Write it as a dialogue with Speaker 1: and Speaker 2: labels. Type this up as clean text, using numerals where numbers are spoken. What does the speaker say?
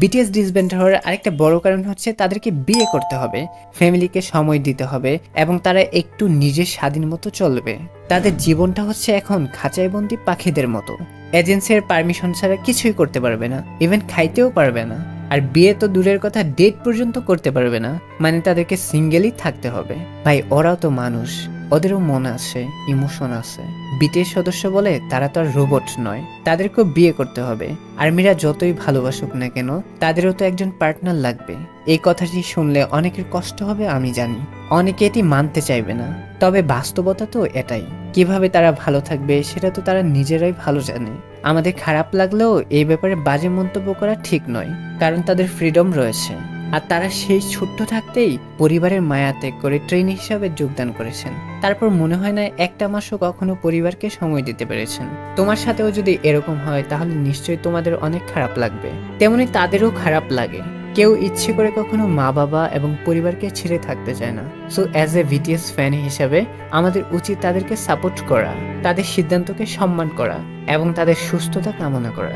Speaker 1: BTS disband হওয়ার আরেকটা বড় কারণ হচ্ছে তাদেরকে বিয়ে করতে হবে, ফ্যামিলিকে সময় দিতে হবে এবং তারা একটু নিজের স্বাধীন মতো চলবে। তাদের জীবনটা হচ্ছে এখন খাঁচায় বন্দি পাখিদের মতো। এজেন্সির পারমিশন ছাড়া কিছুই করতে পারবে না, ইভেন খাইতেও পারবে না। আর বিয়ে তো দূরের কথা, ডেট পর্যন্ত করতে পারবে না, মানে তাদেরকে সিঙ্গেলই থাকতে হবে। ভাই ওরাও তো মানুষ, ওদেরও মন আছে, ইমোশন আছে। বিটিএস সদস্য বলে তারা তো আর রোবট নয়, তাদেরকেও বিয়ে করতে হবে। আর্মিরা যতই ভালোবাসুক না কেন, তাদেরও তো একজন পার্টনার লাগবে। এই কথাটি শুনলে অনেকের কষ্ট হবে আমি জানি, অনেকে এটি মানতে চাইবে না, তবে বাস্তবতা তো এটাই। কিভাবে তারা ভালো থাকবে সেটা তো তারা নিজেরাই ভালো জানে। আমাদের খারাপ লাগলেও এই ব্যাপারে বাজে মন্তব্য করা ঠিক নয়, কারণ তাদের ফ্রিডম রয়েছে। আর তারা সেই ছোট্ট থাকতেই পরিবারের মায়া ত্যাগ করে ট্রেনি হিসাবে যোগদান করেছেন। তারপর মনে হয় না একটা মাসও কখনো পরিবারকে সময় দিতে পেরেছেন। তোমার সাথেও যদি এরকম হয় তাহলে নিশ্চয়ই তোমাদের অনেক খারাপ লাগবে, তেমনি তাদেরও খারাপ লাগে। কেউ ইচ্ছে করে কখনো মা বাবা এবং পরিবারকে ছেড়ে থাকতে চায় না। So as a BTS fan হিসাবে আমাদের উচিত তাদেরকে সাপোর্ট করা, তাদের সিদ্ধান্তকে সম্মান করা এবং তাদের সুস্থতা কামনা করা।